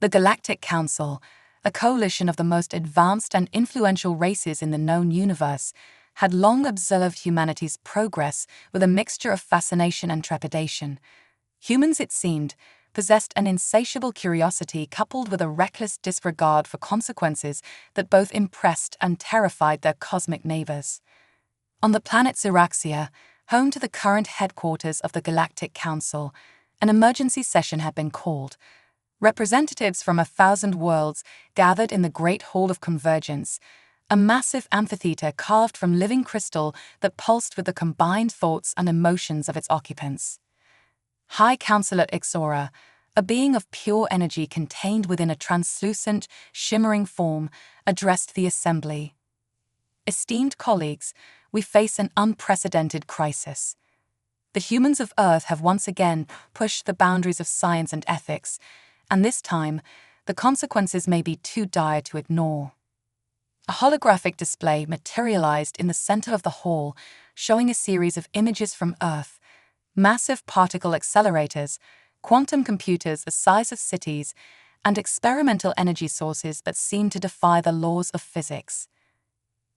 The Galactic Council, a coalition of the most advanced and influential races in the known universe, had long observed humanity's progress with a mixture of fascination and trepidation. Humans, it seemed, possessed an insatiable curiosity coupled with a reckless disregard for consequences that both impressed and terrified their cosmic neighbors. On the planet Xeraxia, home to the current headquarters of the Galactic Council, an emergency session had been called. Representatives from 1,000 worlds gathered in the Great Hall of Convergence, a massive amphitheater carved from living crystal that pulsed with the combined thoughts and emotions of its occupants. High Counselor Ixora, a being of pure energy contained within a translucent, shimmering form, addressed the assembly. Esteemed colleagues, we face an unprecedented crisis. The humans of Earth have once again pushed the boundaries of science and ethics, and this time, the consequences may be too dire to ignore. A holographic display materialized in the center of the hall, showing a series of images from Earth, massive particle accelerators, quantum computers the size of cities, and experimental energy sources that seem to defy the laws of physics.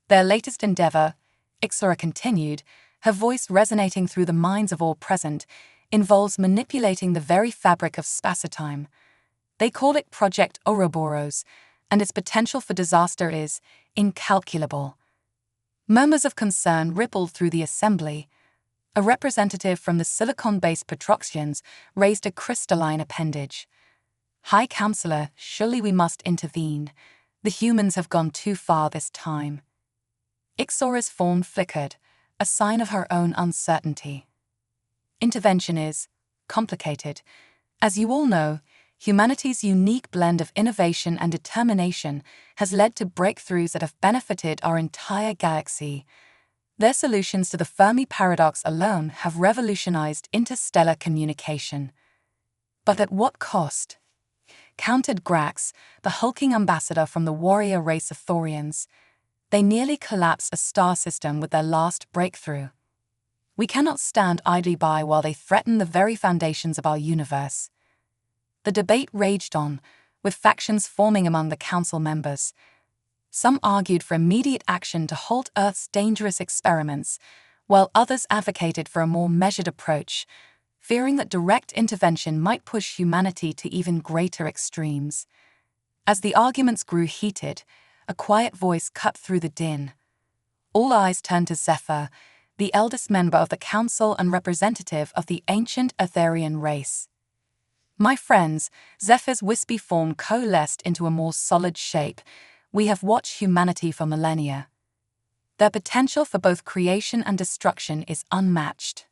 Their latest endeavor, Ixora continued, her voice resonating through the minds of all present, involves manipulating the very fabric of spacetime. They call it Project Ouroboros, and its potential for disaster is incalculable. Murmurs of concern rippled through the assembly. A representative from the silicon-based Petroxians raised a crystalline appendage. High Counselor, surely we must intervene. The humans have gone too far this time. Ixora's form flickered, a sign of her own uncertainty. Intervention is complicated. As you all know, humanity's unique blend of innovation and determination has led to breakthroughs that have benefited our entire galaxy. Their solutions to the Fermi paradox alone have revolutionized interstellar communication. But at what cost? Countered Grax, the hulking ambassador from the warrior race of Thorians. They nearly collapse a star system with their last breakthrough. We cannot stand idly by while they threaten the very foundations of our universe. The debate raged on, with factions forming among the council members. Some argued for immediate action to halt Earth's dangerous experiments, while others advocated for a more measured approach, fearing that direct intervention might push humanity to even greater extremes. As the arguments grew heated, a quiet voice cut through the din. All eyes turned to Zephyr, the eldest member of the council and representative of the ancient Etherian race. My friends, Zephyr's wispy form coalesced into a more solid shape. We have watched humanity for millennia. Their potential for both creation and destruction is unmatched.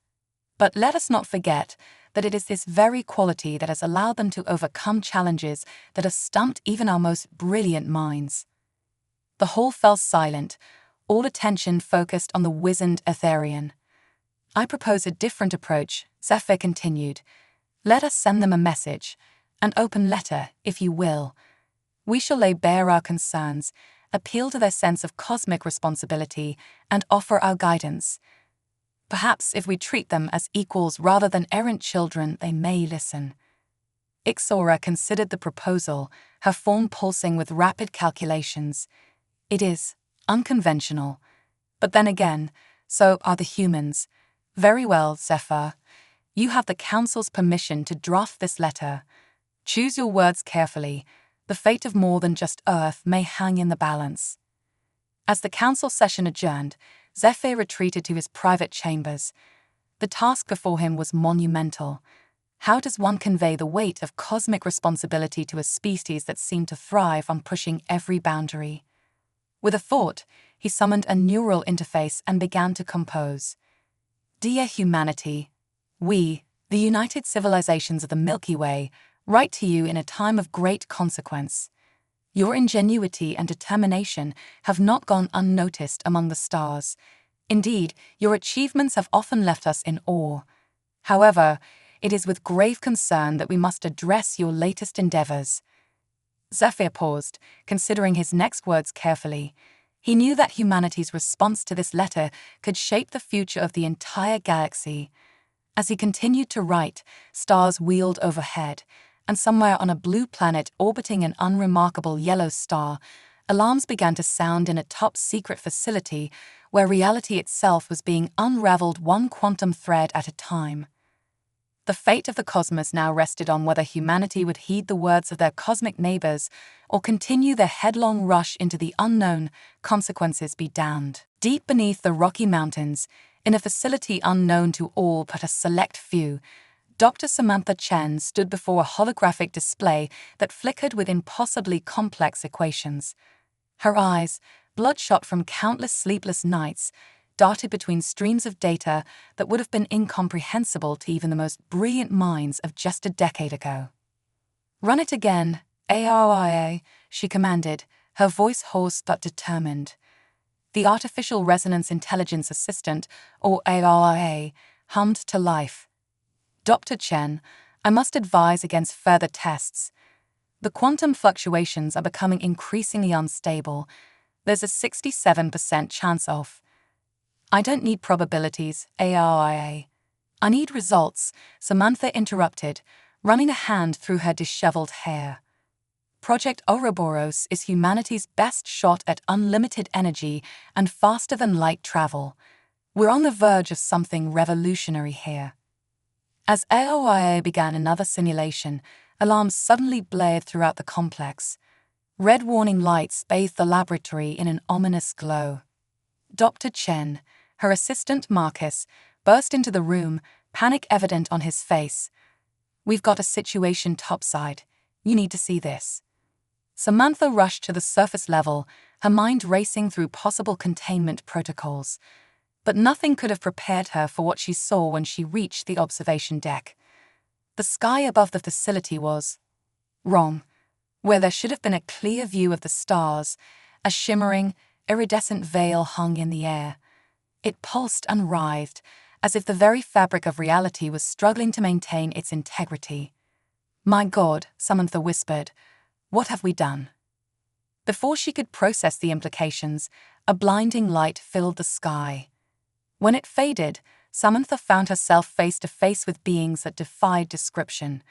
But let us not forget that it is this very quality that has allowed them to overcome challenges that have stumped even our most brilliant minds. The hall fell silent, all attention focused on the wizened Etherian. I propose a different approach, Zephyr continued. Let us send them a message, an open letter, if you will. We shall lay bare our concerns, appeal to their sense of cosmic responsibility, and offer our guidance. Perhaps if we treat them as equals rather than errant children, they may listen. Ixora considered the proposal, her form pulsing with rapid calculations. It is unconventional. But then again, so are the humans. Very well, Zephyr. You have the Council's permission to draft this letter. Choose your words carefully. The fate of more than just Earth may hang in the balance. As the Council session adjourned, Zephyr retreated to his private chambers. The task before him was monumental. How does one convey the weight of cosmic responsibility to a species that seemed to thrive on pushing every boundary? With a thought, he summoned a neural interface and began to compose. Dear humanity, we, the United Civilizations of the Milky Way, write to you in a time of great consequence. Your ingenuity and determination have not gone unnoticed among the stars. Indeed, your achievements have often left us in awe. However, it is with grave concern that we must address your latest endeavors. Zephyr paused, considering his next words carefully. He knew that humanity's response to this letter could shape the future of the entire galaxy. As he continued to write, stars wheeled overhead, and somewhere on a blue planet orbiting an unremarkable yellow star, alarms began to sound in a top-secret facility where reality itself was being unraveled one quantum thread at a time. The fate of the cosmos now rested on whether humanity would heed the words of their cosmic neighbors or continue their headlong rush into the unknown, consequences be damned. Deep beneath the Rocky Mountains, in a facility unknown to all but a select few, Dr. Samantha Chen stood before a holographic display that flickered with impossibly complex equations. Her eyes, bloodshot from countless sleepless nights, darted between streams of data that would have been incomprehensible to even the most brilliant minds of just a decade ago. "Run it again, ARIA," she commanded, her voice hoarse but determined. The Artificial Resonance Intelligence Assistant, or ARIA, hummed to life. "Dr. Chen, I must advise against further tests. The quantum fluctuations are becoming increasingly unstable. There's a 67% chance of—" "I don't need probabilities, ARIA. I need results," Samantha interrupted, running a hand through her disheveled hair. "Project Ouroboros is humanity's best shot at unlimited energy and faster-than-light travel. We're on the verge of something revolutionary here." As AOIA began another simulation, alarms suddenly blared throughout the complex. Red warning lights bathed the laboratory in an ominous glow. Dr. Chen, her assistant Marcus, burst into the room, panic evident on his face. "We've got a situation topside. You need to see this." Samantha rushed to the surface level, her mind racing through possible containment protocols. But nothing could have prepared her for what she saw when she reached the observation deck. The sky above the facility was wrong. Where there should have been a clear view of the stars, a shimmering, iridescent veil hung in the air. It pulsed and writhed, as if the very fabric of reality was struggling to maintain its integrity. "My God," Samantha whispered, "what have we done?" Before she could process the implications, a blinding light filled the sky. When it faded, Samantha found herself face to face with beings that defied description.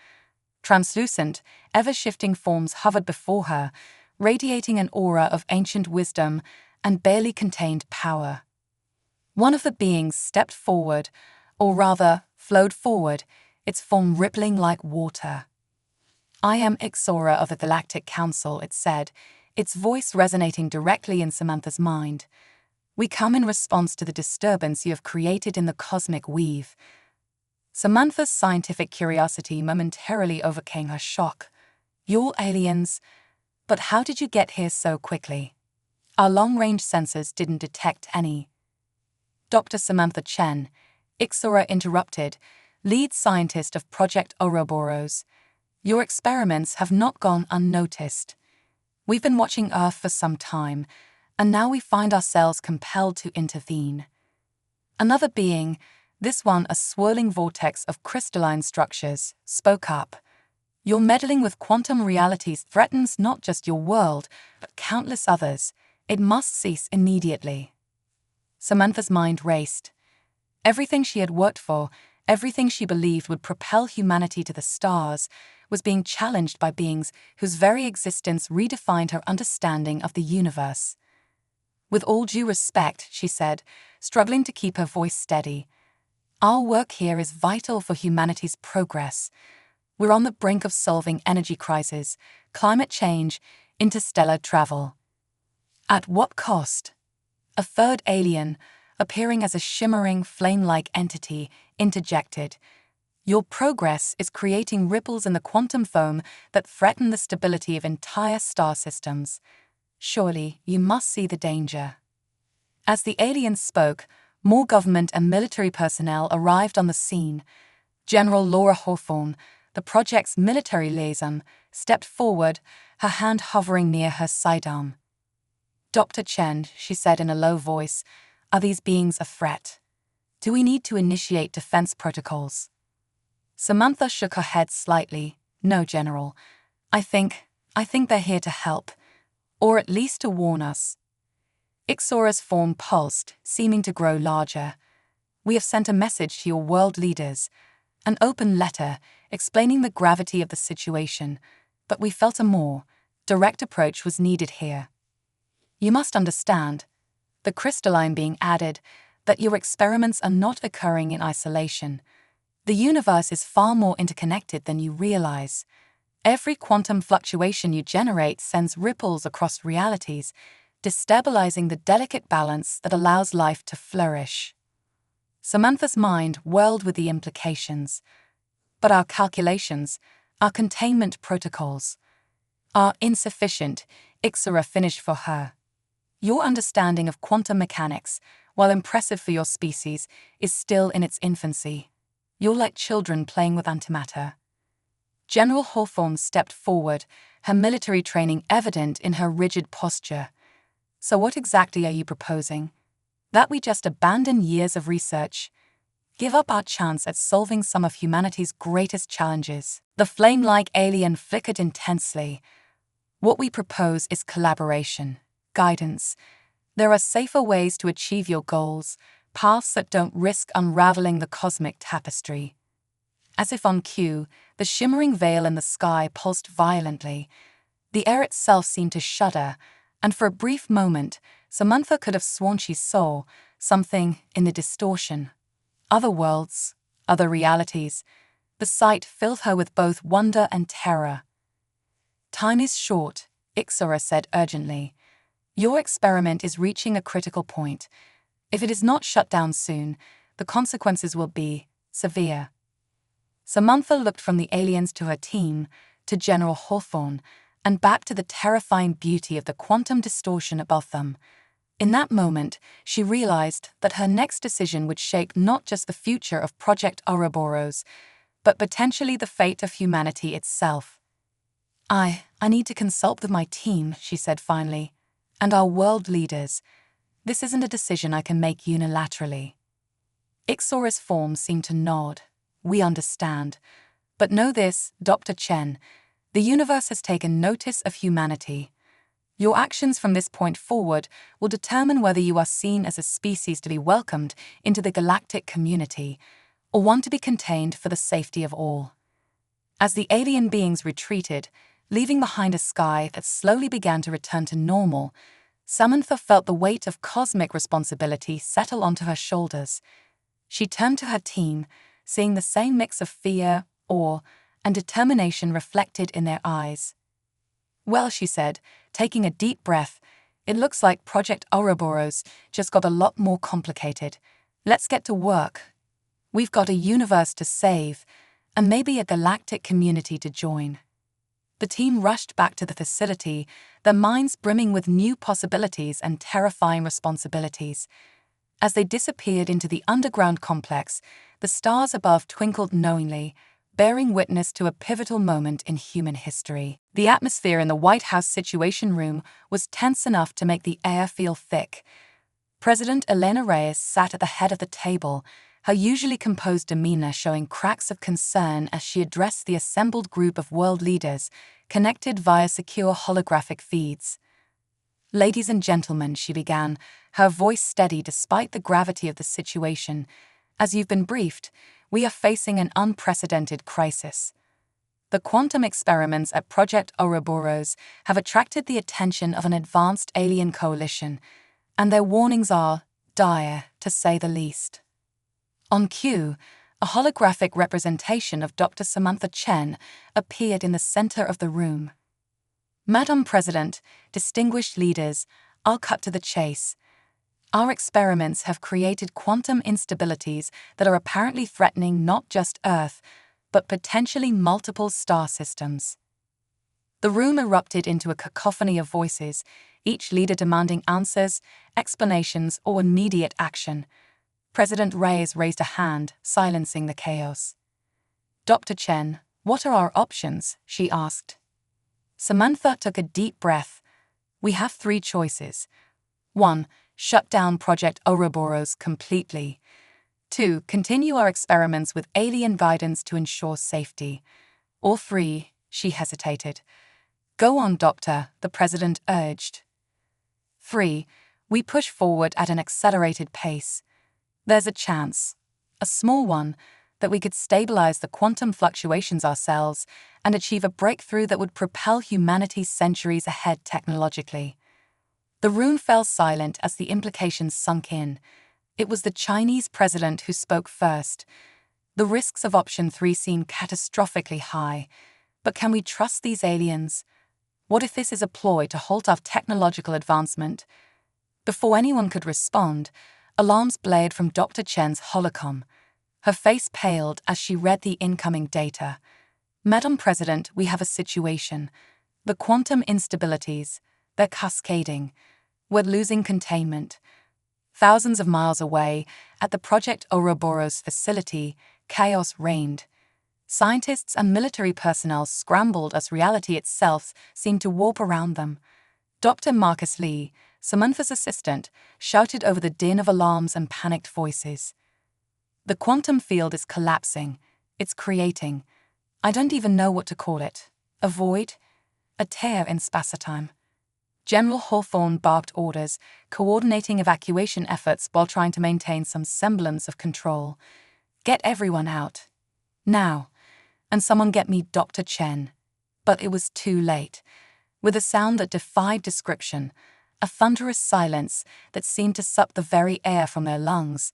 Translucent, ever-shifting forms hovered before her, radiating an aura of ancient wisdom and barely contained power. One of the beings stepped forward, or rather, flowed forward, its form rippling like water. "I am Ixora of the Galactic Council," it said, its voice resonating directly in Samantha's mind. "We come in response to the disturbance you have created in the cosmic weave." Samantha's scientific curiosity momentarily overcame her shock. "You're aliens? But how did you get here so quickly? Our long-range sensors didn't detect any." Dr. Samantha Chen, Ixora interrupted, lead scientist of Project Ouroboros. "Your experiments have not gone unnoticed. We've been watching Earth for some time, and now we find ourselves compelled to intervene." Another being, this one a swirling vortex of crystalline structures, spoke up. "Your meddling with quantum realities threatens not just your world, but countless others. It must cease immediately." Samantha's mind raced. Everything she had worked for, everything she believed would propel humanity to the stars, was being challenged by beings whose very existence redefined her understanding of the universe. "With all due respect," she said, struggling to keep her voice steady, "our work here is vital for humanity's progress. We're on the brink of solving energy crises, climate change, interstellar travel." "At what cost?" A third alien, appearing as a shimmering, flame-like entity, interjected. "Your progress is creating ripples in the quantum foam that threaten the stability of entire star systems. Surely, you must see the danger." As the aliens spoke, more government and military personnel arrived on the scene. General Laura Hawthorne, the project's military liaison, stepped forward, her hand hovering near her sidearm. "Dr. Chen," she said in a low voice, "are these beings a threat? Do we need to initiate defense protocols?" Samantha shook her head slightly. "No, General. I think they're here to help, or at least to warn us." Ixora's form pulsed, seeming to grow larger. "We have sent a message to your world leaders. An open letter, explaining the gravity of the situation, but we felt a more direct approach was needed here. You must understand, the crystalline being added, that your experiments are not occurring in isolation. The universe is far more interconnected than you realize. Every quantum fluctuation you generate sends ripples across realities, destabilizing the delicate balance that allows life to flourish. Samantha's mind whirled with the implications. But our calculations, our containment protocols, are insufficient, Ixora finished for her. Your understanding of quantum mechanics, while impressive for your species, is still in its infancy. You're like children playing with antimatter. General Hawthorne stepped forward, her military training evident in her rigid posture. So what exactly are you proposing? That we just abandon years of research? Give up our chance at solving some of humanity's greatest challenges? The flame-like alien flickered intensely. What we propose is collaboration, guidance. There are safer ways to achieve your goals, paths that don't risk unraveling the cosmic tapestry. As if on cue, the shimmering veil in the sky pulsed violently. The air itself seemed to shudder, and for a brief moment, Samantha could have sworn she saw something in the distortion. Other worlds, other realities. The sight filled her with both wonder and terror. Time is short, Ixora said urgently. Your experiment is reaching a critical point. If it is not shut down soon, the consequences will be severe. Samantha looked from the aliens to her team, to General Hawthorne, and back to the terrifying beauty of the quantum distortion above them. In that moment, she realized that her next decision would shape not just the future of Project Ouroboros, but potentially the fate of humanity itself. I need to consult with my team, she said finally, and our world leaders. This isn't a decision I can make unilaterally. Ixora's form seemed to nod. We understand. But know this, Dr. Chen, the universe has taken notice of humanity. Your actions from this point forward will determine whether you are seen as a species to be welcomed into the galactic community, or one to be contained for the safety of all. As the alien beings retreated, leaving behind a sky that slowly began to return to normal, Samantha felt the weight of cosmic responsibility settle onto her shoulders. She turned to her team, seeing the same mix of fear, awe, and determination reflected in their eyes. Well, she said, taking a deep breath, it looks like Project Ouroboros just got a lot more complicated. Let's get to work. We've got a universe to save, and maybe a galactic community to join. The team rushed back to the facility, their minds brimming with new possibilities and terrifying responsibilities. As they disappeared into the underground complex, the stars above twinkled knowingly, bearing witness to a pivotal moment in human history. The atmosphere in the White House Situation Room was tense enough to make the air feel thick. President Elena Reyes sat at the head of the table, her usually composed demeanor showing cracks of concern as she addressed the assembled group of world leaders, connected via secure holographic feeds. Ladies and gentlemen, she began, her voice steady despite the gravity of the situation. As you've been briefed, we are facing an unprecedented crisis. The quantum experiments at Project Ouroboros have attracted the attention of an advanced alien coalition, and their warnings are dire, to say the least. On cue, a holographic representation of Dr. Samantha Chen appeared in the center of the room. Madam President, distinguished leaders, I'll cut to the chase. Our experiments have created quantum instabilities that are apparently threatening not just Earth, but potentially multiple star systems. The room erupted into a cacophony of voices, each leader demanding answers, explanations, or immediate action. President Reyes raised a hand, silencing the chaos. Dr. Chen, what are our options? She asked. Samantha took a deep breath. We have 3 choices. 1. Shut down Project Ouroboros completely. 2. Continue our experiments with alien guidance to ensure safety. Or 3, she hesitated. Go on, Doctor, the president urged. 3. We push forward at an accelerated pace. There's a chance, a small one, that we could stabilize the quantum fluctuations ourselves and achieve a breakthrough that would propel humanity centuries ahead technologically. The room fell silent as the implications sunk in. It was the Chinese president who spoke first. The risks of option 3 seem catastrophically high. But can we trust these aliens? What if this is a ploy to halt our technological advancement? Before anyone could respond, alarms blared from Dr. Chen's holocom. Her face paled as she read the incoming data. Madam President, we have a situation. The quantum instabilities, they're cascading. We're losing containment. Thousands of miles away, at the Project Ouroboros facility, chaos reigned. Scientists and military personnel scrambled as reality itself seemed to warp around them. Dr. Marcus Lee, Samantha's assistant, shouted over the din of alarms and panicked voices. The quantum field is collapsing. It's creating. I don't even know what to call it. A void? A tear in space-time. General Hawthorne barked orders, coordinating evacuation efforts while trying to maintain some semblance of control. Get everyone out. Now. And someone get me Dr. Chen. But it was too late. With a sound that defied description, a thunderous silence that seemed to suck the very air from their lungs,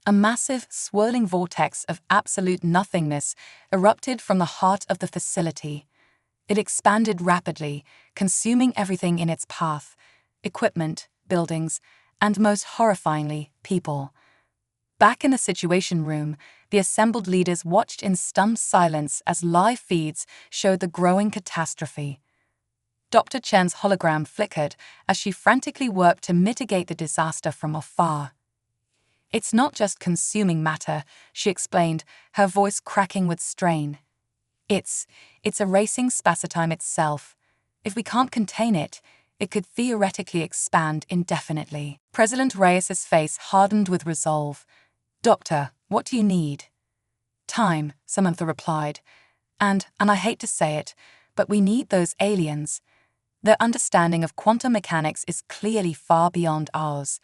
a massive, swirling vortex of absolute nothingness erupted from the heart of the facility. It expanded rapidly, consuming everything in its path: equipment, buildings, and most horrifyingly, people. Back in the Situation Room, the assembled leaders watched in stunned silence as live feeds showed the growing catastrophe. Dr. Chen's hologram flickered as she frantically worked to mitigate the disaster from afar. It's not just consuming matter, she explained, her voice cracking with strain. It's erasing space-time itself. If we can't contain it, it could theoretically expand indefinitely. President Reyes's face hardened with resolve. Doctor, what do you need? Time, Samantha replied. And I hate to say it, but we need those aliens. Their understanding of quantum mechanics is clearly far beyond ours.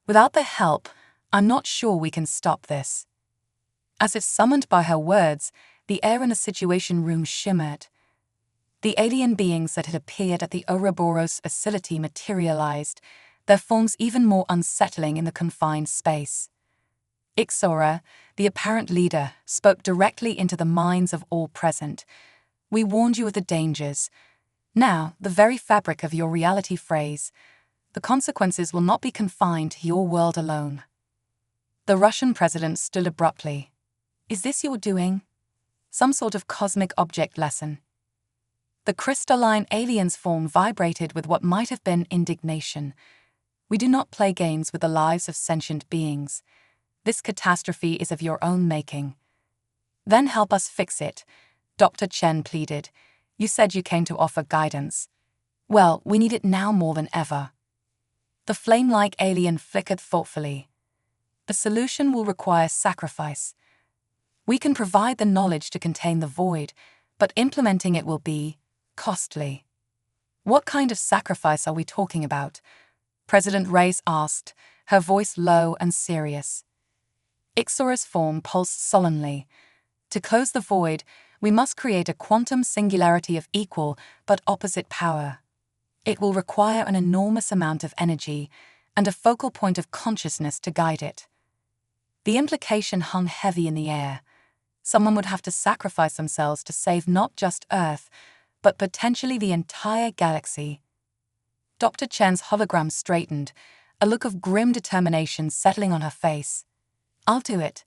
Without their help, I'm not sure we can stop this. As if summoned by her words, the air in the Situation Room shimmered. The alien beings that had appeared at the Ouroboros facility materialized, their forms even more unsettling in the confined space. Ixora, the apparent leader, spoke directly into the minds of all present. We warned you of the dangers. Now, the very fabric of your reality phrase. The consequences will not be confined to your world alone. The Russian president stood abruptly. Is this your doing? Some sort of cosmic object lesson? The crystalline alien's form vibrated with what might have been indignation. We do not play games with the lives of sentient beings. This catastrophe is of your own making. Then help us fix it, Dr. Chen pleaded. You said you came to offer guidance. Well, we need it now more than ever. The flame-like alien flickered thoughtfully. The solution will require sacrifice. We can provide the knowledge to contain the void, but implementing it will be costly. What kind of sacrifice are we talking about? President Reyes asked, her voice low and serious. Ixora's form pulsed sullenly. To close the void, we must create a quantum singularity of equal but opposite power. It will require an enormous amount of energy and a focal point of consciousness to guide it. The implication hung heavy in the air. Someone would have to sacrifice themselves to save not just Earth, but potentially the entire galaxy. Dr. Chen's hologram straightened, a look of grim determination settling on her face. I'll do it.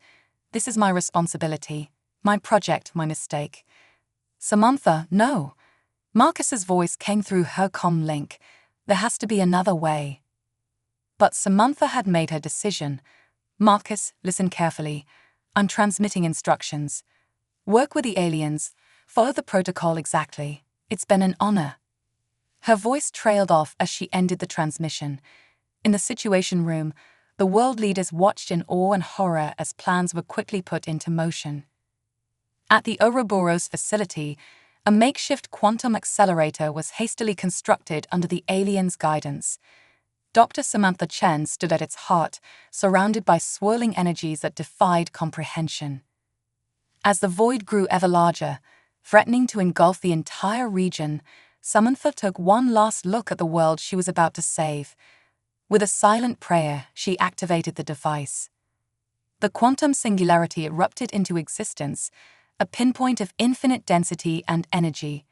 This is my responsibility, my project, my mistake. Samantha, no. Marcus's voice came through her comm link. There has to be another way. But Samantha had made her decision. Marcus, listen carefully. I'm transmitting instructions. Work with the aliens. Follow the protocol exactly. It's been an honor. Her voice trailed off as she ended the transmission. In the Situation Room, the world leaders watched in awe and horror as plans were quickly put into motion. At the Ouroboros facility, a makeshift quantum accelerator was hastily constructed under the aliens' guidance. Dr. Samantha Chen stood at its heart, surrounded by swirling energies that defied comprehension. As the void grew ever larger, threatening to engulf the entire region, Samantha took one last look at the world she was about to save. With a silent prayer, she activated the device. The quantum singularity erupted into existence, a pinpoint of infinite density and energy.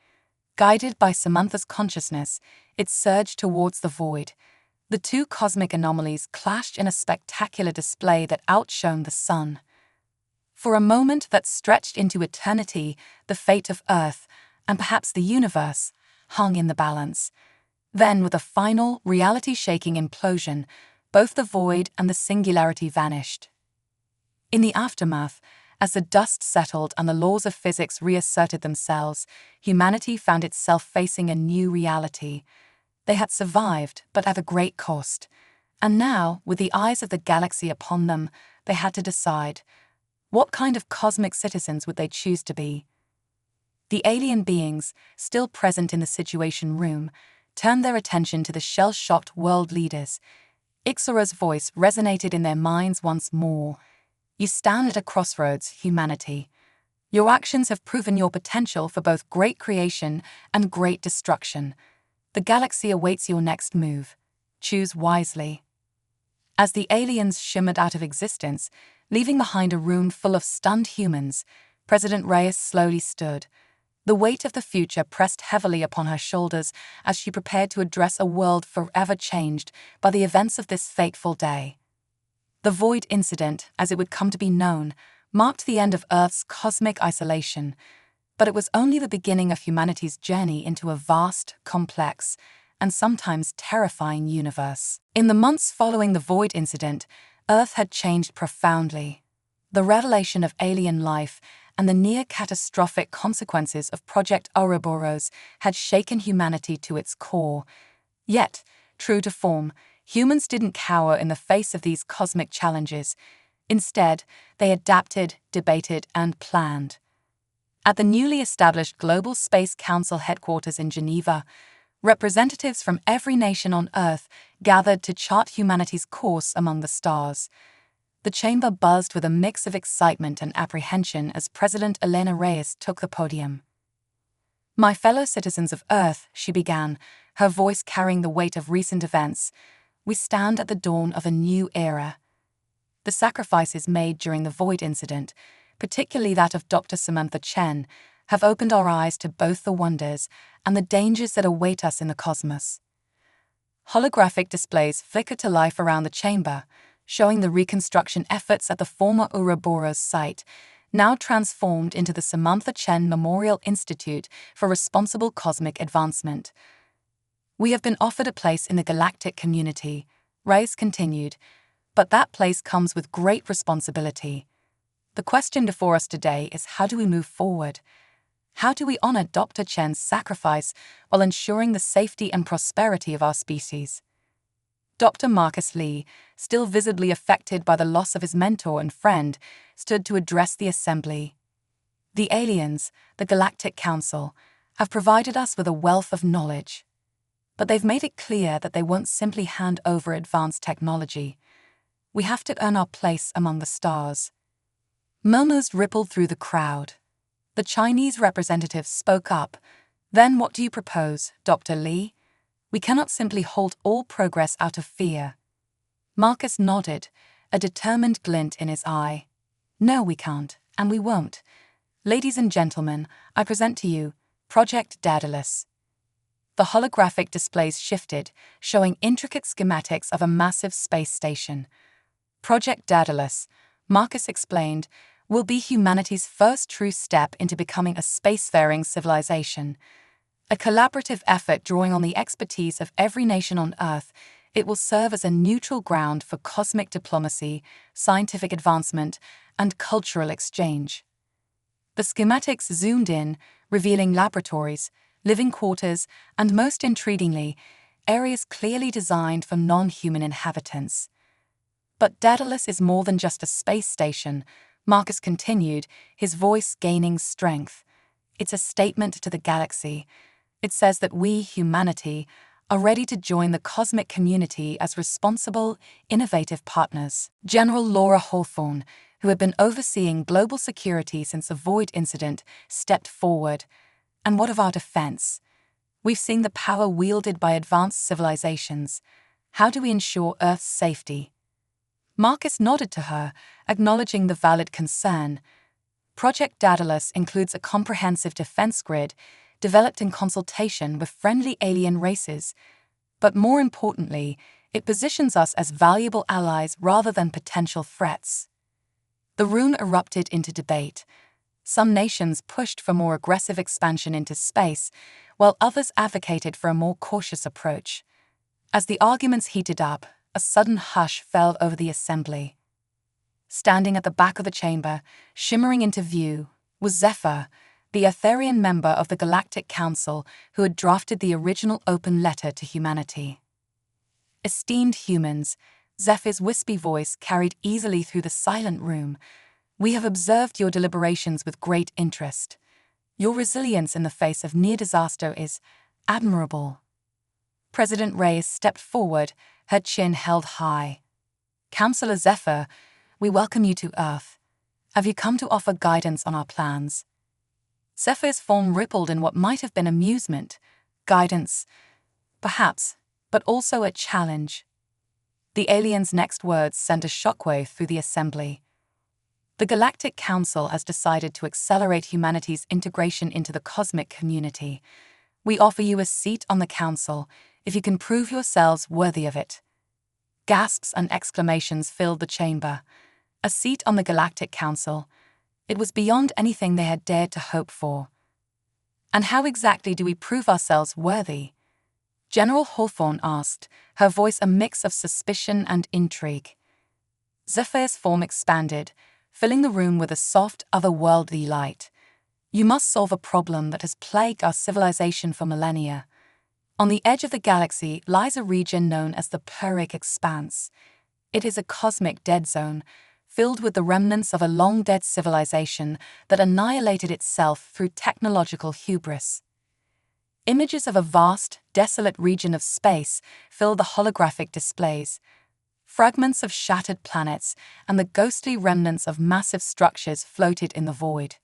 Guided by Samantha's consciousness, it surged towards the void. The two cosmic anomalies clashed in a spectacular display that outshone the sun. For a moment that stretched into eternity, the fate of Earth, and perhaps the universe, hung in the balance. Then, with a final, reality-shaking implosion, both the void and the singularity vanished. In the aftermath, as the dust settled and the laws of physics reasserted themselves, humanity found itself facing a new reality. They had survived, but at a great cost. And now, with the eyes of the galaxy upon them, they had to decide, what kind of cosmic citizens would they choose to be? The alien beings, still present in the Situation Room, turned their attention to the shell-shocked world leaders. Ixora's voice resonated in their minds once more. You stand at a crossroads, humanity. Your actions have proven your potential for both great creation and great destruction. The galaxy awaits your next move. Choose wisely. As the aliens shimmered out of existence, leaving behind a room full of stunned humans, President Reyes slowly stood. The weight of the future pressed heavily upon her shoulders as she prepared to address a world forever changed by the events of this fateful day. The Void Incident, as it would come to be known, marked the end of Earth's cosmic isolation, but it was only the beginning of humanity's journey into a vast, complex, and sometimes terrifying universe. In the months following the Void Incident, Earth had changed profoundly. The revelation of alien life and the near-catastrophic consequences of Project Ouroboros had shaken humanity to its core. Yet, true to form, humans didn't cower in the face of these cosmic challenges. Instead, they adapted, debated, and planned. At the newly established Global Space Council headquarters in Geneva, representatives from every nation on Earth gathered to chart humanity's course among the stars. The chamber buzzed with a mix of excitement and apprehension as President Elena Reyes took the podium. My fellow citizens of Earth, she began, her voice carrying the weight of recent events, we stand at the dawn of a new era. The sacrifices made during the Void Incident, particularly that of Dr. Samantha Chen, have opened our eyes to both the wonders and the dangers that await us in the cosmos. Holographic displays flickered to life around the chamber, showing the reconstruction efforts at the former Ouroboros site, now transformed into the Samantha Chen Memorial Institute for Responsible Cosmic Advancement. We have been offered a place in the galactic community, Reyes continued, but that place comes with great responsibility. The question before us today is, how do we move forward? How do we honor Dr. Chen's sacrifice while ensuring the safety and prosperity of our species? Dr. Marcus Lee, still visibly affected by the loss of his mentor and friend, stood to address the assembly. The aliens, the Galactic Council, have provided us with a wealth of knowledge. But they've made it clear that they won't simply hand over advanced technology. We have to earn our place among the stars. Murmurs rippled through the crowd. The Chinese representative spoke up. Then what do you propose, Dr. Lee? We cannot simply halt all progress out of fear. Marcus nodded, a determined glint in his eye. No, we can't, and we won't. Ladies and gentlemen, I present to you Project Daedalus. The holographic displays shifted, showing intricate schematics of a massive space station. Project Daedalus, Marcus explained, will be humanity's first true step into becoming a spacefaring civilization. A collaborative effort drawing on the expertise of every nation on Earth, it will serve as a neutral ground for cosmic diplomacy, scientific advancement, and cultural exchange. The schematics zoomed in, revealing laboratories, living quarters, and most intriguingly, areas clearly designed for non-human inhabitants. But Daedalus is more than just a space station, Marcus continued, his voice gaining strength. It's a statement to the galaxy. It says that we, humanity, are ready to join the cosmic community as responsible, innovative partners. General Laura Hawthorne, who had been overseeing global security since the Void incident, stepped forward. And what of our defense? We've seen the power wielded by advanced civilizations. How do we ensure Earth's safety? Marcus nodded to her, acknowledging the valid concern. Project Daedalus includes a comprehensive defense grid developed in consultation with friendly alien races. But more importantly, it positions us as valuable allies rather than potential threats. The room erupted into debate. Some nations pushed for more aggressive expansion into space, while others advocated for a more cautious approach. As the arguments heated up, a sudden hush fell over the assembly. Standing at the back of the chamber, shimmering into view, was Zephyr, the Etherian member of the Galactic Council who had drafted the original open letter to humanity. Esteemed humans, Zephyr's wispy voice carried easily through the silent room. We have observed your deliberations with great interest. Your resilience in the face of near disaster is admirable. President Reyes stepped forward, her chin held high. Councillor Zephyr, we welcome you to Earth. Have you come to offer guidance on our plans? Zephyr's form rippled in what might have been amusement, guidance, perhaps, but also a challenge. The alien's next words sent a shockwave through the assembly. The Galactic Council has decided to accelerate humanity's integration into the cosmic community. We offer you a seat on the Council if you can prove yourselves worthy of it. Gasps and exclamations filled the chamber. A seat on the Galactic Council. It was beyond anything they had dared to hope for. And how exactly do we prove ourselves worthy? General Hawthorne asked, her voice a mix of suspicion and intrigue. Zephyr's form expanded, filling the room with a soft, otherworldly light. You must solve a problem that has plagued our civilization for millennia. On the edge of the galaxy lies a region known as the Pyrrhic Expanse. It is a cosmic dead zone, filled with the remnants of a long-dead civilization that annihilated itself through technological hubris. Images of a vast, desolate region of space fill the holographic displays. Fragments of shattered planets and the ghostly remnants of massive structures floated in the void.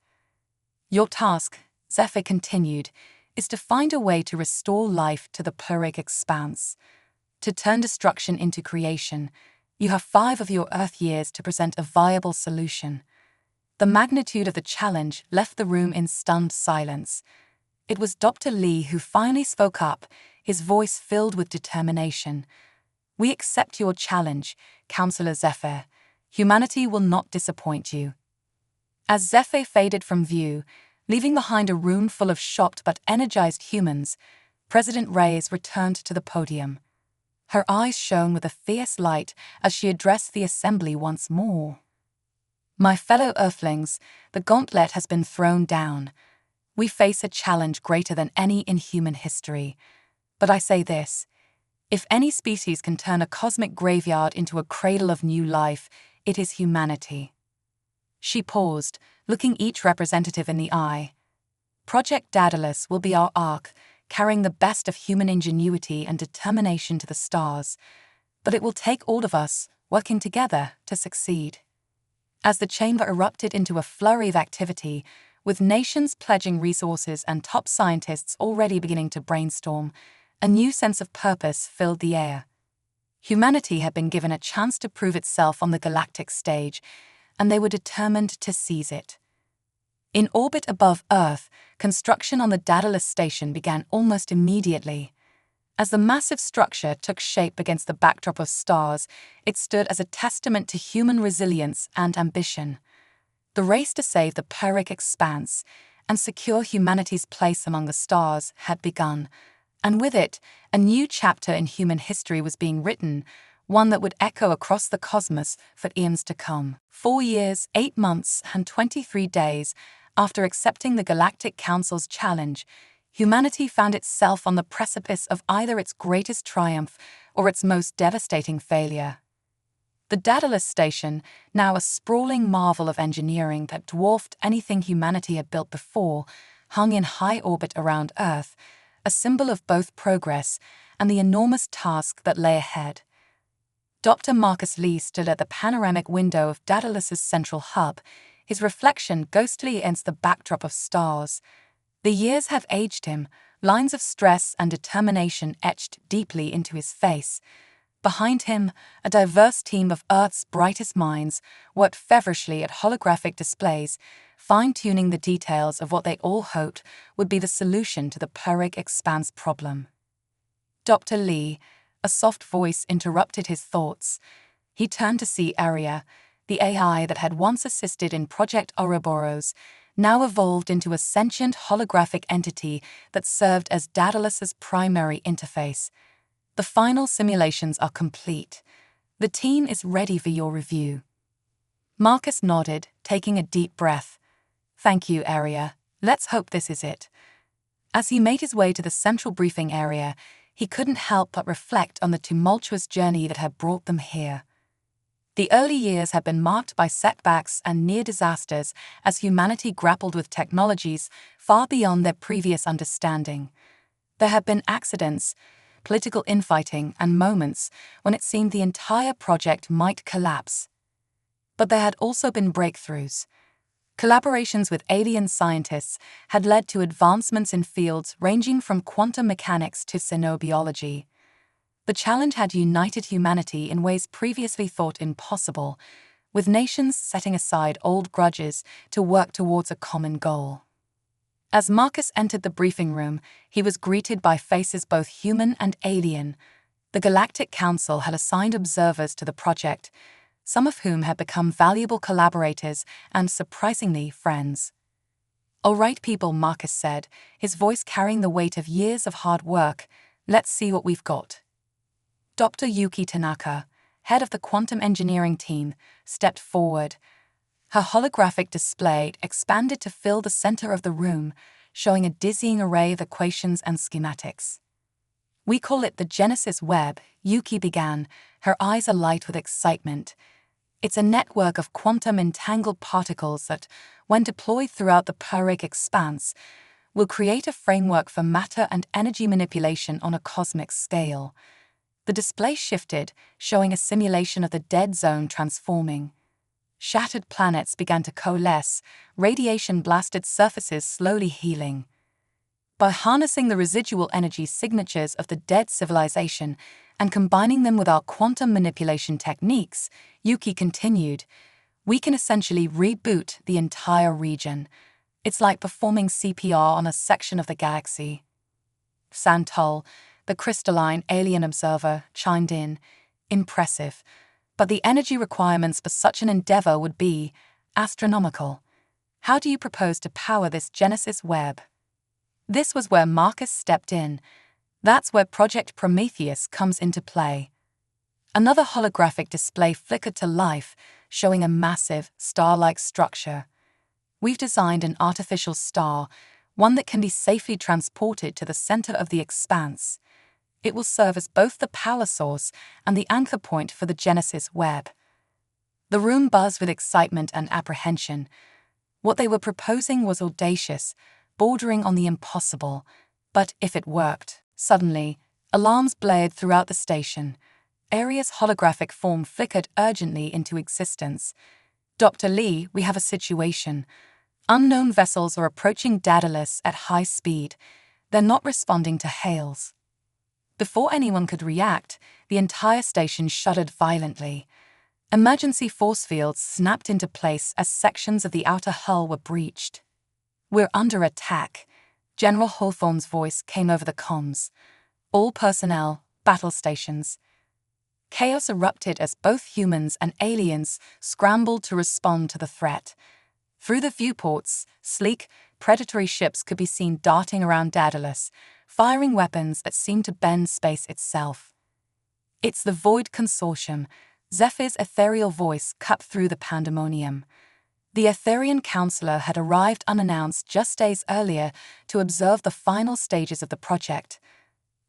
Your task, Zephyr continued, is to find a way to restore life to the Pyrrhic Expanse. To turn destruction into creation, you have 5 of your Earth years to present a viable solution. The magnitude of the challenge left the room in stunned silence. It was Dr. Lee who finally spoke up, his voice filled with determination. We accept your challenge, Councillor Zephyr. Humanity will not disappoint you. As Zephyr faded from view, leaving behind a room full of shocked but energized humans, President Reyes returned to the podium. Her eyes shone with a fierce light as she addressed the assembly once more. My fellow Earthlings, the gauntlet has been thrown down. We face a challenge greater than any in human history. But I say this, if any species can turn a cosmic graveyard into a cradle of new life, it is humanity. She paused, looking each representative in the eye. Project Daedalus will be our ark, carrying the best of human ingenuity and determination to the stars. But it will take all of us, working together, to succeed. As the chamber erupted into a flurry of activity, with nations pledging resources and top scientists already beginning to brainstorm, a new sense of purpose filled the air. Humanity had been given a chance to prove itself on the galactic stage, and they were determined to seize it. In orbit above Earth, construction on the Daedalus station began almost immediately. As the massive structure took shape against the backdrop of stars, it stood as a testament to human resilience and ambition. The race to save the Pyrrhic Expanse and secure humanity's place among the stars had begun, and with it, a new chapter in human history was being written, one that would echo across the cosmos for eons to come. 4 years, 8 months, and 23 days after accepting the Galactic Council's challenge, humanity found itself on the precipice of either its greatest triumph or its most devastating failure. The Daedalus station, now a sprawling marvel of engineering that dwarfed anything humanity had built before, hung in high orbit around Earth, a symbol of both progress and the enormous task that lay ahead. Dr. Marcus Lee stood at the panoramic window of Daedalus's central hub, his reflection ghostly against the backdrop of stars. The years have aged him, lines of stress and determination etched deeply into his face. Behind him, a diverse team of Earth's brightest minds worked feverishly at holographic displays, fine-tuning the details of what they all hoped would be the solution to the Pyrrhic expanse problem. Dr. Lee, a soft voice interrupted his thoughts. He turned to see Aria, the AI that had once assisted in Project Ouroboros, now evolved into a sentient holographic entity that served as Daedalus's primary interface. The final simulations are complete. The team is ready for your review. Marcus nodded, taking a deep breath. Thank you, Aria. Let's hope this is it. As he made his way to the central briefing area, he couldn't help but reflect on the tumultuous journey that had brought them here. The early years had been marked by setbacks and near disasters as humanity grappled with technologies far beyond their previous understanding. There had been accidents, political infighting, and moments when it seemed the entire project might collapse. But there had also been breakthroughs. Collaborations with alien scientists had led to advancements in fields ranging from quantum mechanics to xenobiology. The challenge had united humanity in ways previously thought impossible, with nations setting aside old grudges to work towards a common goal. As Marcus entered the briefing room, he was greeted by faces both human and alien. The Galactic Council had assigned observers to the project, some of whom had become valuable collaborators and, surprisingly, friends. "All right, people," Marcus said, his voice carrying the weight of years of hard work. "Let's see what we've got." Dr. Yuki Tanaka, head of the quantum engineering team, stepped forward. Her holographic display expanded to fill the center of the room, showing a dizzying array of equations and schematics. "We call it the Genesis Web," Yuki began, her eyes alight with excitement. "It's a network of quantum entangled particles that, when deployed throughout the Pyrrhic expanse, will create a framework for matter and energy manipulation on a cosmic scale." The display shifted, showing a simulation of the dead zone transforming. Shattered planets began to coalesce, radiation-blasted surfaces slowly healing. By harnessing the residual energy signatures of the dead civilization and combining them with our quantum manipulation techniques, Yuki continued, "we can essentially reboot the entire region. It's like performing CPR on a section of the galaxy." Santal, the crystalline alien observer, chimed in, "Impressive. But the energy requirements for such an endeavor would be astronomical. How do you propose to power this Genesis Web?" This was where Marcus stepped in. That's where Project Prometheus comes into play. Another holographic display flickered to life, showing a massive, star-like structure. "We've designed an artificial star, one that can be safely transported to the center of the expanse. It will serve as both the power source and the anchor point for the Genesis Web." The room buzzed with excitement and apprehension. What they were proposing was audacious, bordering on the impossible. But if it worked, suddenly, alarms blared throughout the station. Aria's holographic form flickered urgently into existence. "Dr. Lee, we have a situation. Unknown vessels are approaching Daedalus at high speed. They're not responding to hails." Before anyone could react, the entire station shuddered violently. Emergency force fields snapped into place as sections of the outer hull were breached. "We're under attack," General Hawthorne's voice came over the comms. "All personnel, battle stations." Chaos erupted as both humans and aliens scrambled to respond to the threat. Through the viewports, sleek, predatory ships could be seen darting around Daedalus, firing weapons that seemed to bend space itself. "It's the Void Consortium," Zephyr's ethereal voice cut through the pandemonium. The Etherian counselor had arrived unannounced just days earlier to observe the final stages of the project.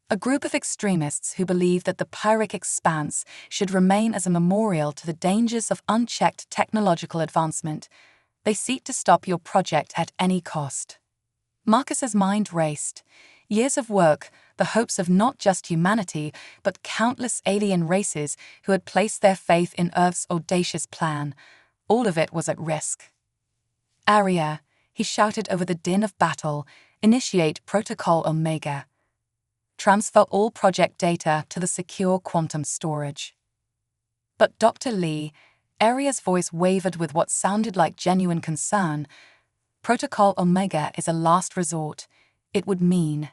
A group of extremists who believe that the Pyrrhic expanse should remain as a memorial to the dangers of unchecked technological advancement. They seek to stop your project at any cost. Marcus's mind raced. Years of work, the hopes of not just humanity, but countless alien races who had placed their faith in Earth's audacious plan. All of it was at risk. "Aria," he shouted over the din of battle, "initiate Protocol Omega. Transfer all project data to the secure quantum storage." But Dr. Lee, Aria's voice wavered with what sounded like genuine concern. "Protocol Omega is a last resort. It would mean—"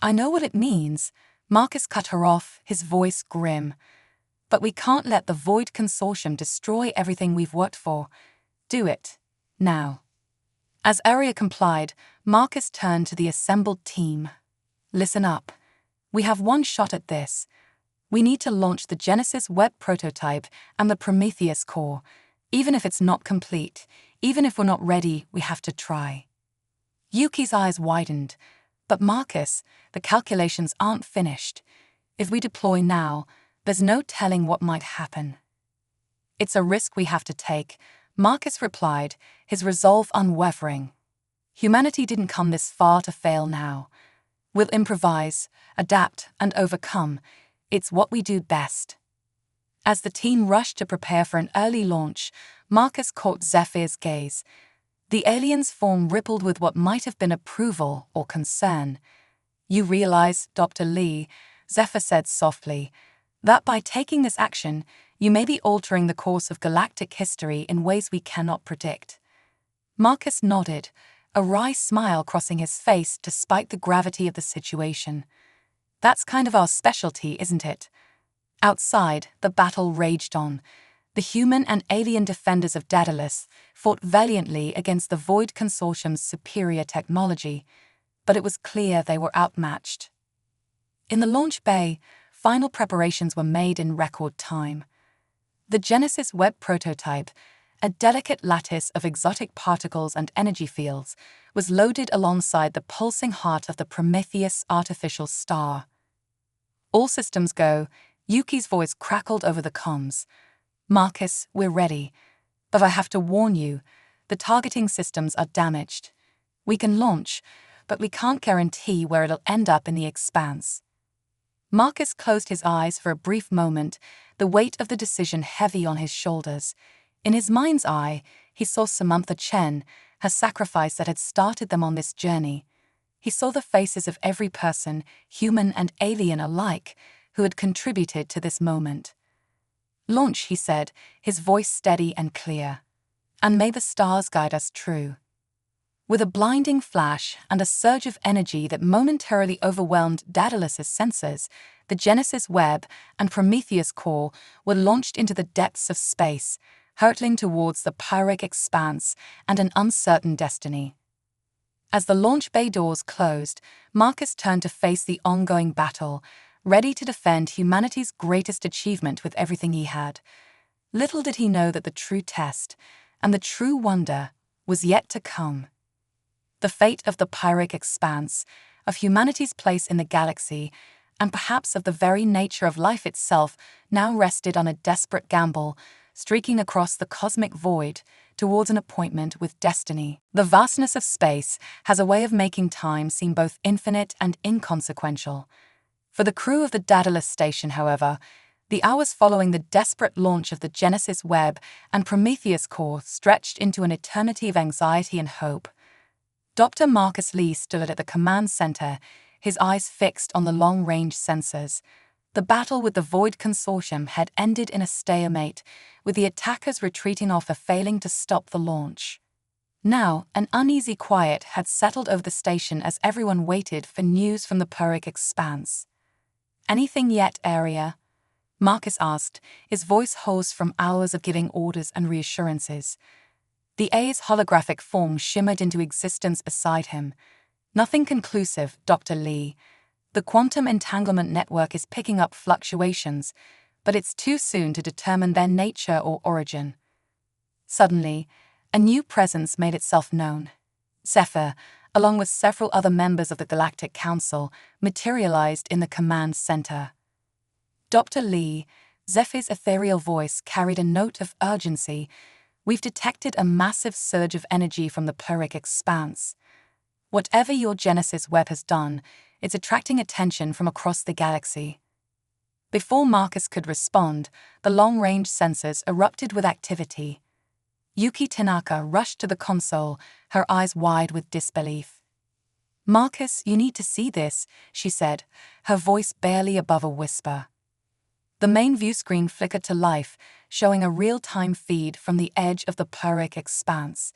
"I know what it means," Marcus cut her off, his voice grim. "But we can't let the Void Consortium destroy everything we've worked for. Do it. Now." As Aria complied, Marcus turned to the assembled team. "Listen up. We have one shot at this. We need to launch the Genesis Web prototype and the Prometheus core. Even if it's not complete, even if we're not ready, we have to try." Yuki's eyes widened. "But Marcus, the calculations aren't finished. If we deploy now, there's no telling what might happen." "It's a risk we have to take," Marcus replied, his resolve unwavering. "Humanity didn't come this far to fail now. We'll improvise, adapt, and overcome. It's what we do best." As the team rushed to prepare for an early launch, Marcus caught Zephyr's gaze. The alien's form rippled with what might have been approval or concern. "You realize, Dr. Lee," Zephyr said softly, "that by taking this action, you may be altering the course of galactic history in ways we cannot predict." Marcus nodded, a wry smile crossing his face despite the gravity of the situation. "That's kind of our specialty, isn't it?" Outside, the battle raged on. The human and alien defenders of Daedalus fought valiantly against the Void Consortium's superior technology, but it was clear they were outmatched. In the launch bay, final preparations were made in record time. The Genesis Web prototype, a delicate lattice of exotic particles and energy fields, was loaded alongside the pulsing heart of the Prometheus artificial star. "All systems go," Yuki's voice crackled over the comms. "Marcus, we're ready. But I have to warn you, the targeting systems are damaged. We can launch, but we can't guarantee where it'll end up in the expanse." Marcus closed his eyes for a brief moment, the weight of the decision heavy on his shoulders. In his mind's eye, he saw Samantha Chen, her sacrifice that had started them on this journey. He saw the faces of every person, human and alien alike, who had contributed to this moment. "Launch," he said, his voice steady and clear. "And may the stars guide us true." With a blinding flash and a surge of energy that momentarily overwhelmed Daedalus's sensors, the Genesis Web and Prometheus core were launched into the depths of space, hurtling towards the Pyrrhic expanse and an uncertain destiny. As the launch bay doors closed, Marcus turned to face the ongoing battle, ready to defend humanity's greatest achievement with everything he had. Little did he know that the true test, and the true wonder, was yet to come. The fate of the Pyrrhic expanse, of humanity's place in the galaxy, and perhaps of the very nature of life itself, now rested on a desperate gamble, streaking across the cosmic void towards an appointment with destiny. The vastness of space has a way of making time seem both infinite and inconsequential. For the crew of the Daedalus station, however, the hours following the desperate launch of the Genesis Web and Prometheus core stretched into an eternity of anxiety and hope. Dr. Marcus Lee stood at the command center, his eyes fixed on the long-range sensors. The battle with the Void Consortium had ended in a stalemate, with the attackers retreating off or failing to stop the launch. Now, an uneasy quiet had settled over the station as everyone waited for news from the Pyrrhic expanse. "Anything yet, Aria?" Marcus asked, his voice hoarse from hours of giving orders and reassurances. The A's holographic form shimmered into existence beside him. "Nothing conclusive, Dr. Lee. The quantum entanglement network is picking up fluctuations, but it's too soon to determine their nature or origin." Suddenly, a new presence made itself known. Zephyr, along with several other members of the Galactic Council, materialized in the command center. "Dr. Lee," Zephyr's ethereal voice carried a note of urgency. "We've detected a massive surge of energy from the Pyrrhic expanse. Whatever your Genesis Web has done, it's attracting attention from across the galaxy. Before Marcus could respond, the long-range sensors erupted with activity. Yuki Tanaka rushed to the console, her eyes wide with disbelief. "Marcus, you need to see this," she said, her voice barely above a whisper. The main view screen flickered to life, showing a real-time feed from the edge of the Pyrrhic expanse.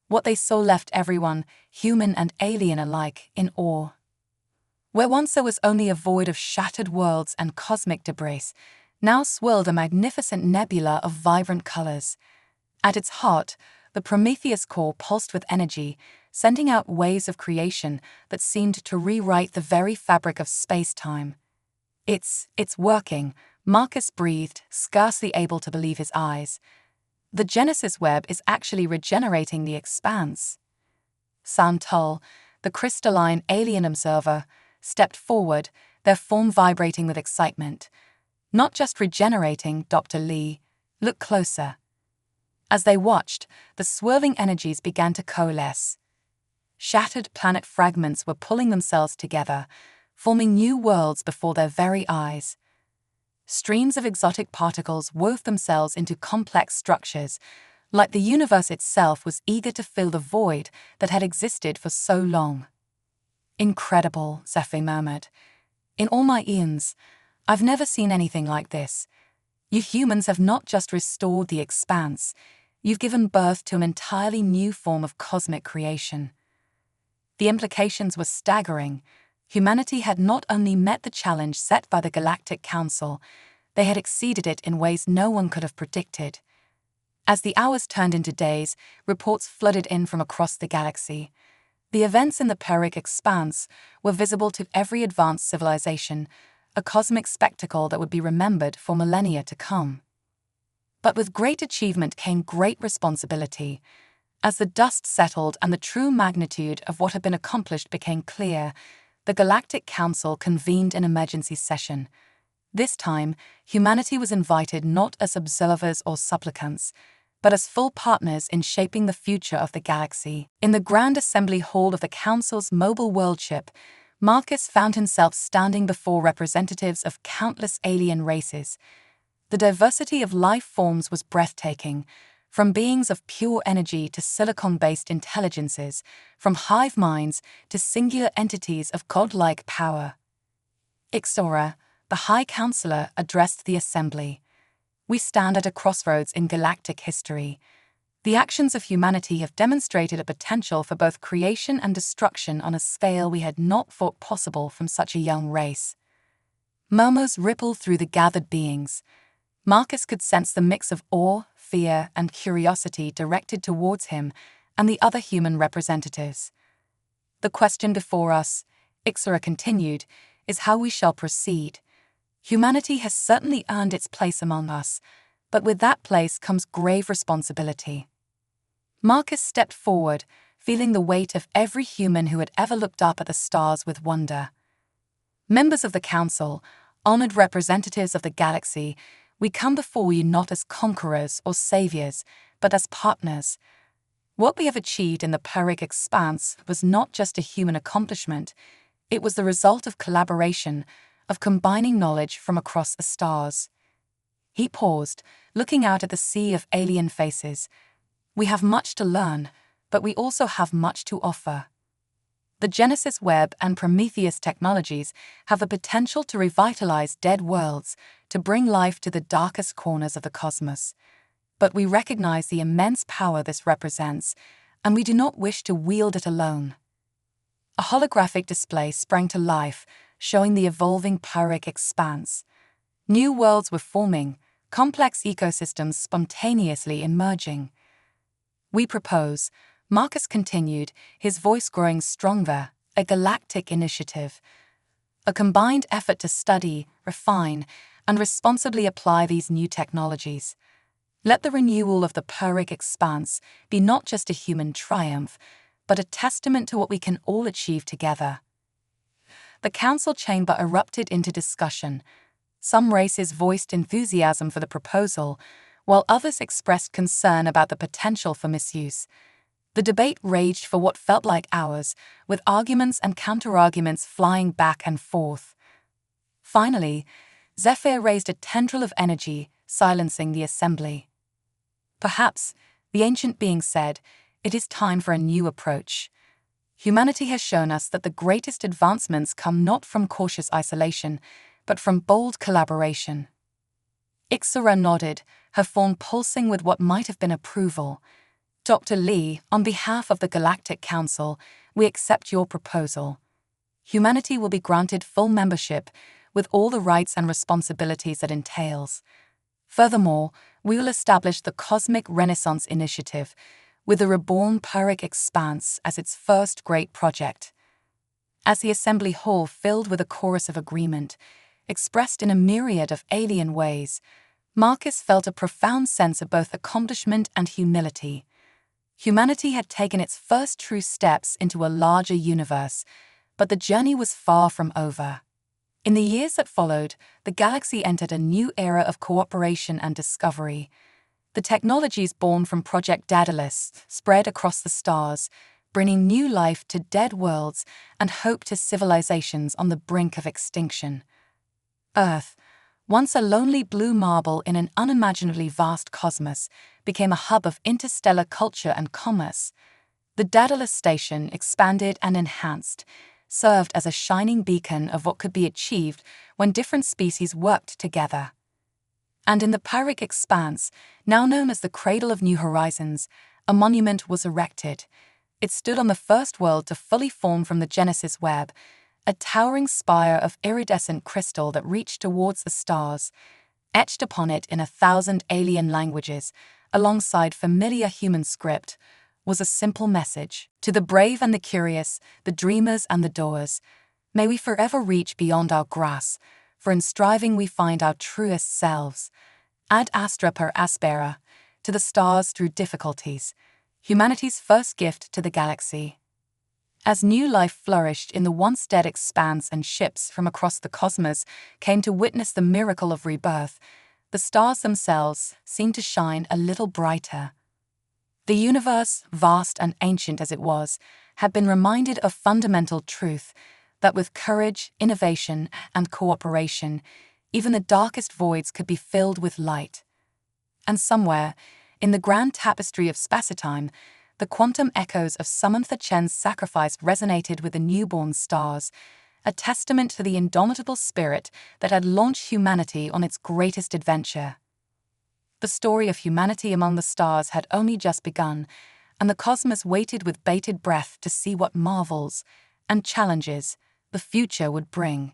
What they saw left everyone, human and alien alike, in awe. Where once there was only a void of shattered worlds and cosmic debris, now swirled a magnificent nebula of vibrant colors. At its heart, the Prometheus core pulsed with energy, sending out waves of creation that seemed to rewrite the very fabric of space-time. It's working," Marcus breathed, scarcely able to believe his eyes. "The Genesis web is actually regenerating the expanse." Santal, the crystalline alien observer, stepped forward, their form vibrating with excitement. "Not just regenerating, Dr. Lee. Look closer." As they watched, the swirling energies began to coalesce. Shattered planet fragments were pulling themselves together, forming new worlds before their very eyes. Streams of exotic particles wove themselves into complex structures, like the universe itself was eager to fill the void that had existed for so long. "Incredible," Zephyr murmured. "In all my eons, I've never seen anything like this. You humans have not just restored the expanse, you've given birth to an entirely new form of cosmic creation." The implications were staggering. Humanity had not only met the challenge set by the Galactic Council, they had exceeded it in ways no one could have predicted. As the hours turned into days, reports flooded in from across the galaxy. The events in the Pyrrhic expanse were visible to every advanced civilization, a cosmic spectacle that would be remembered for millennia to come. But with great achievement came great responsibility. As the dust settled and the true magnitude of what had been accomplished became clear, the Galactic Council convened an emergency session. This time, humanity was invited not as observers or supplicants, but as full partners in shaping the future of the galaxy. In the Grand Assembly Hall of the Council's mobile worldship, Marcus found himself standing before representatives of countless alien races. The diversity of life forms was breathtaking, from beings of pure energy to silicon-based intelligences, from hive minds to singular entities of godlike power. Ixora, the High Counselor, addressed the assembly. "We stand at a crossroads in galactic history. The actions of humanity have demonstrated a potential for both creation and destruction on a scale we had not thought possible from such a young race." Murmurs rippled through the gathered beings. Marcus could sense the mix of awe, fear, and curiosity directed towards him and the other human representatives. "The question before us," Ixora continued, "is how we shall proceed. Humanity has certainly earned its place among us, but with that place comes grave responsibility." Marcus stepped forward, feeling the weight of every human who had ever looked up at the stars with wonder. "Members of the Council, honored representatives of the galaxy, we come before you not as conquerors or saviors, but as partners. What we have achieved in the Pyrrhic expanse was not just a human accomplishment, it was the result of collaboration, of combining knowledge from across the stars." He paused, looking out at the sea of alien faces. "We have much to learn, but we also have much to offer. The Genesis web and Prometheus technologies have the potential to revitalize dead worlds, to bring life to the darkest corners of the cosmos. But we recognize the immense power this represents, and we do not wish to wield it alone." A holographic display sprang to life, showing the evolving Pyrrhic expanse. New worlds were forming, complex ecosystems spontaneously emerging. "We propose," Marcus continued, his voice growing stronger, "a galactic initiative. A combined effort to study, refine, and responsibly apply these new technologies. Let the renewal of the Pyrrhic expanse be not just a human triumph, but a testament to what we can all achieve together." The council chamber erupted into discussion. Some races voiced enthusiasm for the proposal, while others expressed concern about the potential for misuse. The debate raged for what felt like hours, with arguments and counterarguments flying back and forth. Finally, Zephyr raised a tendril of energy, silencing the assembly. Perhaps, the ancient being said, it is time for a new approach. Humanity has shown us that the greatest advancements come not from cautious isolation, but from bold collaboration. Ixora nodded, her form pulsing with what might have been approval. Dr. Lee, on behalf of the Galactic Council, we accept your proposal. Humanity will be granted full membership, with all the rights and responsibilities that entails. Furthermore, we will establish the Cosmic Renaissance Initiative, with the reborn Pyrrhic Expanse as its first great project. As the assembly hall filled with a chorus of agreement, expressed in a myriad of alien ways, Marcus felt a profound sense of both accomplishment and humility. Humanity had taken its first true steps into a larger universe, but the journey was far from over. In the years that followed, the galaxy entered a new era of cooperation and discovery. The technologies born from Project Daedalus spread across the stars, bringing new life to dead worlds and hope to civilizations on the brink of extinction. Earth, once a lonely blue marble in an unimaginably vast cosmos, became a hub of interstellar culture and commerce. The Daedalus station, expanded and enhanced, served as a shining beacon of what could be achieved when different species worked together. And in the Pyrrhic Expanse, now known as the Cradle of New Horizons, a monument was erected. It stood on the first world to fully form from the Genesis web, a towering spire of iridescent crystal that reached towards the stars. Etched upon it in 1,000 alien languages, alongside familiar human script, was a simple message. To the brave and the curious, the dreamers and the doers, may we forever reach beyond our grasp, for in striving we find our truest selves. Ad astra per aspera, to the stars through difficulties, humanity's first gift to the galaxy. As new life flourished in the once dead expanse and ships from across the cosmos came to witness the miracle of rebirth, the stars themselves seemed to shine a little brighter. The universe, vast and ancient as it was, had been reminded of fundamental truth, that with courage, innovation, and cooperation, even the darkest voids could be filled with light. And somewhere, in the grand tapestry of spacetime, the quantum echoes of Samantha Chen's sacrifice resonated with the newborn stars, a testament to the indomitable spirit that had launched humanity on its greatest adventure. The story of humanity among the stars had only just begun, and the cosmos waited with bated breath to see what marvels and challenges the future would bring.